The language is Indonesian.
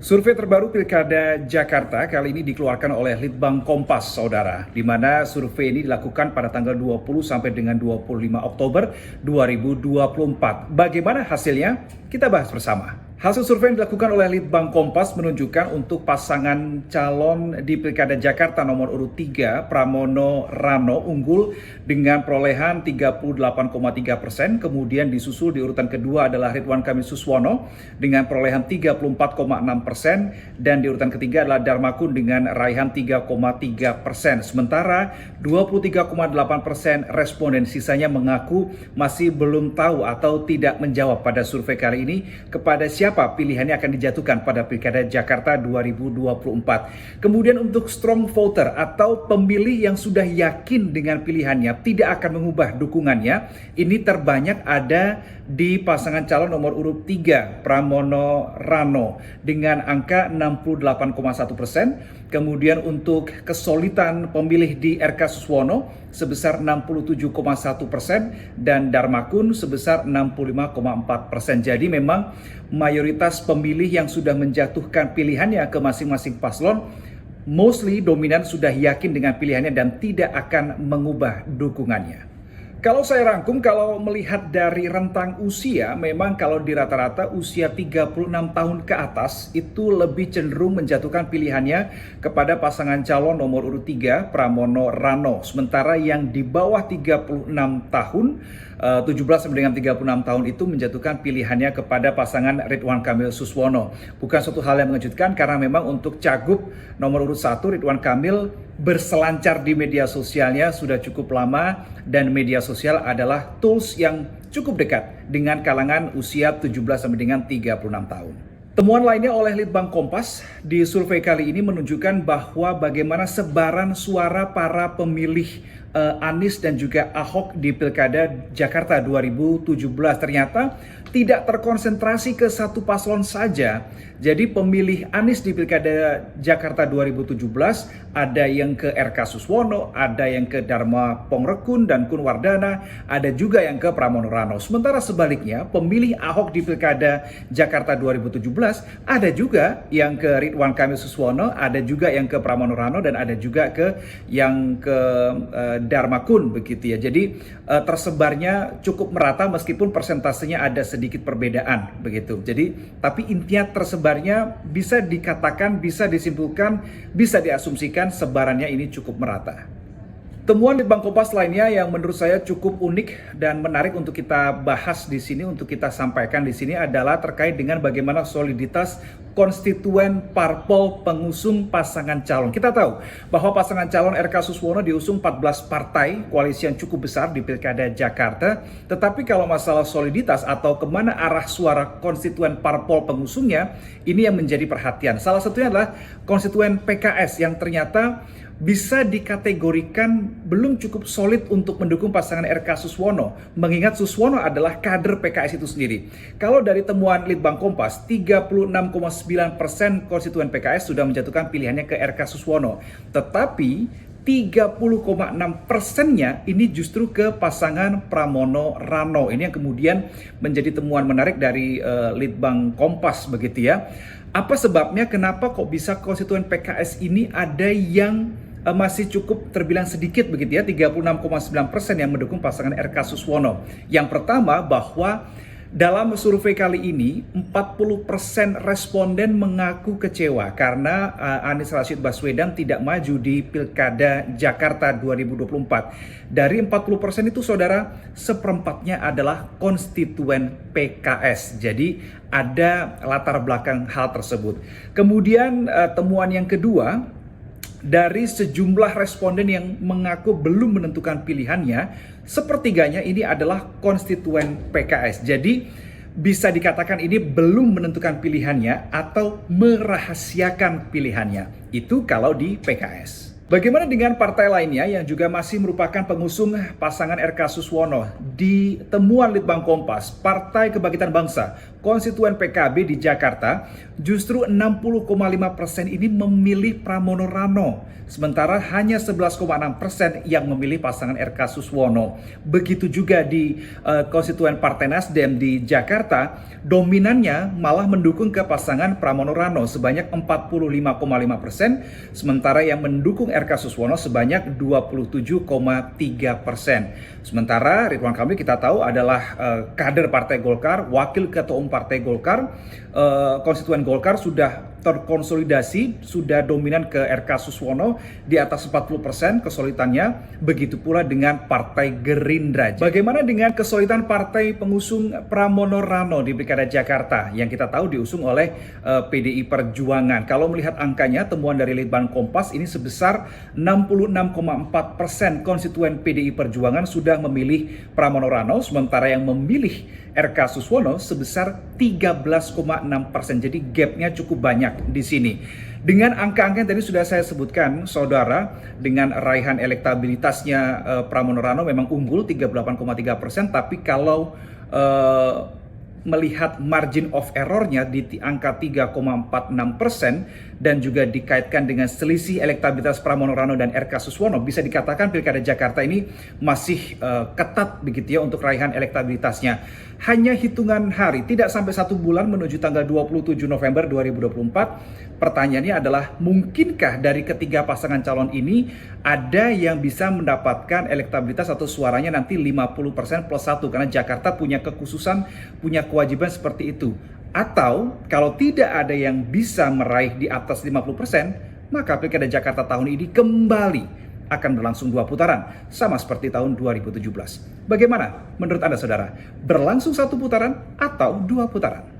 Survei terbaru Pilkada Jakarta kali ini dikeluarkan oleh Litbang Kompas, saudara, di mana survei ini dilakukan pada tanggal 20 sampai dengan 25 Oktober 2024. Bagaimana hasilnya? Kita bahas bersama. Hasil survei yang dilakukan oleh Litbang Kompas menunjukkan untuk pasangan calon di Pilkada Jakarta nomor urut 3, Pramono Rano, unggul dengan perolehan 38,3%. Kemudian disusul di urutan kedua adalah Ridwan Kamil Suswono dengan perolehan 34,6%. Dan di urutan ketiga adalah Darmakun dengan raihan 3,3%. Sementara 23,8% responden sisanya mengaku masih belum tahu atau tidak menjawab pada survei kali ini kepada siapa pilihannya akan dijatuhkan pada Pilkada Jakarta 2024. Kemudian untuk strong voter atau pemilih yang sudah yakin dengan pilihannya tidak akan mengubah dukungannya, ini terbanyak ada di pasangan calon nomor urut 3, Pramono Rano dengan angka 68,1%. Kemudian untuk kesulitan pemilih di RK Suswono sebesar 67,1% dan Darmakun sebesar 65,4%. Jadi memang mayoritas pemilih yang sudah menjatuhkan pilihannya ke masing-masing paslon mostly dominan sudah yakin dengan pilihannya dan tidak akan mengubah dukungannya. Kalau saya rangkum, kalau melihat dari rentang usia, memang kalau di rata-rata usia 36 tahun ke atas itu lebih cenderung menjatuhkan pilihannya kepada pasangan calon nomor urut 3, Pramono Rano. Sementara yang di bawah 36 tahun, 17 sampai dengan 36 tahun itu menjatuhkan pilihannya kepada pasangan Ridwan Kamil Suswono. Bukan suatu hal yang mengejutkan karena memang untuk cagup nomor urut 1 Ridwan Kamil berselancar di media sosialnya sudah cukup lama dan media sosial adalah tools yang cukup dekat dengan kalangan usia 17 sampai dengan 36 tahun. Temuan lainnya oleh Litbang Kompas di survei kali ini menunjukkan bahwa bagaimana sebaran suara para pemilih Anies dan juga Ahok di Pilkada Jakarta 2017 ternyata tidak terkonsentrasi ke satu paslon saja. Jadi pemilih Anies di Pilkada Jakarta 2017 ada yang ke RK Suswono, ada yang ke Dharma Pongrekun dan Kun Wardana, ada juga yang ke Pramono Rano. Sementara sebaliknya pemilih Ahok di Pilkada Jakarta 2017 ada juga yang ke Ridwan Kamil Suswono, ada juga yang ke Pramono Rano dan ada juga yang ke Darmakun begitu ya. Jadi tersebarnya cukup merata meskipun persentasenya ada sedikit perbedaan begitu. Jadi tapi intinya tersebarnya bisa dikatakan, bisa disimpulkan, bisa diasumsikan sebarannya ini cukup merata. Temuan Litbang Kompas lainnya yang menurut saya cukup unik dan menarik untuk kita bahas di sini, untuk kita sampaikan di sini adalah terkait dengan bagaimana soliditas konstituen parpol pengusung pasangan calon. Kita tahu bahwa pasangan calon RK Suswono diusung 14 partai koalisi yang cukup besar di Pilkada Jakarta. Tetapi kalau masalah soliditas atau kemana arah suara konstituen parpol pengusungnya, ini yang menjadi perhatian. Salah satunya adalah konstituen PKS yang ternyata bisa dikategorikan belum cukup solid untuk mendukung pasangan RK Suswono, mengingat Suswono adalah kader PKS itu sendiri. Kalau dari temuan Litbang Kompas, 36,9% konstituen PKS sudah menjatuhkan pilihannya ke RK Suswono, tetapi 30,6%-nya ini justru ke pasangan Pramono Rano. Ini yang kemudian menjadi temuan menarik dari Litbang Kompas begitu ya. Apa sebabnya kenapa kok bisa konstituen PKS ini ada yang masih cukup terbilang sedikit begitu ya, 36,9% yang mendukung pasangan RK Suswono. Yang pertama bahwa dalam survei kali ini 40% responden mengaku kecewa karena Anies Rashid Baswedan tidak maju di Pilkada Jakarta 2024. Dari 40% itu saudara, seperempatnya adalah konstituen PKS. Jadi ada latar belakang hal tersebut. Kemudian temuan yang kedua, dari sejumlah responden yang mengaku belum menentukan pilihannya, sepertiganya ini adalah konstituen PKS. Jadi bisa dikatakan ini belum menentukan pilihannya atau merahasiakan pilihannya. Itu kalau di PKS. Bagaimana dengan partai lainnya yang juga masih merupakan pengusung pasangan RK Suswono? Di temuan Litbang Kompas, Partai Kebangkitan Bangsa, konstituen PKB di Jakarta, justru 60,5% ini memilih Pramono Rano, sementara hanya 11,6% yang memilih pasangan RK Suswono. Begitu juga di konstituen Partai Nasdem di Jakarta, dominannya malah mendukung ke pasangan Pramono Rano sebanyak 45,5%, sementara yang mendukung RK Suswono sebanyak 27,3%. Sementara Ridwan Kamil kita tahu adalah kader Partai Golkar, wakil ketua umum Partai Golkar, konstituen Golkar sudah terkonsolidasi, sudah dominan ke RK Suswono di atas 40% kesolidannya, begitu pula dengan Partai Gerindra. Bagaimana dengan kesolidan partai pengusung Pramono Rano di Pilkada Jakarta yang kita tahu diusung oleh PDI Perjuangan? Kalau melihat angkanya, temuan dari Litbang Kompas ini sebesar 66,4% konstituen PDI Perjuangan sudah memilih Pramono Rano, sementara yang memilih RK Suswono sebesar 13,6%. Jadi gapnya cukup banyak di sini. Dengan angka-angka yang tadi sudah saya sebutkan, saudara, dengan raihan elektabilitasnya Pramono Rano memang unggul 38,3%, tapi kalau melihat margin of error-nya di angka 3,46% dan juga dikaitkan dengan selisih elektabilitas Pramono Rano dan RK Suswono, bisa dikatakan Pilkada Jakarta ini masih ketat begitu ya untuk raihan elektabilitasnya. Hanya hitungan hari, tidak sampai 1 bulan menuju tanggal 27 November 2024. Pertanyaannya adalah, mungkinkah dari ketiga pasangan calon ini ada yang bisa mendapatkan elektabilitas atau suaranya nanti 50% plus 1, karena Jakarta punya kekhususan, punya kewajiban seperti itu. Atau kalau tidak ada yang bisa meraih di atas 50%, maka Pilkada Jakarta tahun ini kembali akan berlangsung 2 putaran, sama seperti tahun 2017. Bagaimana menurut Anda, saudara? Berlangsung 1 putaran atau 2 putaran?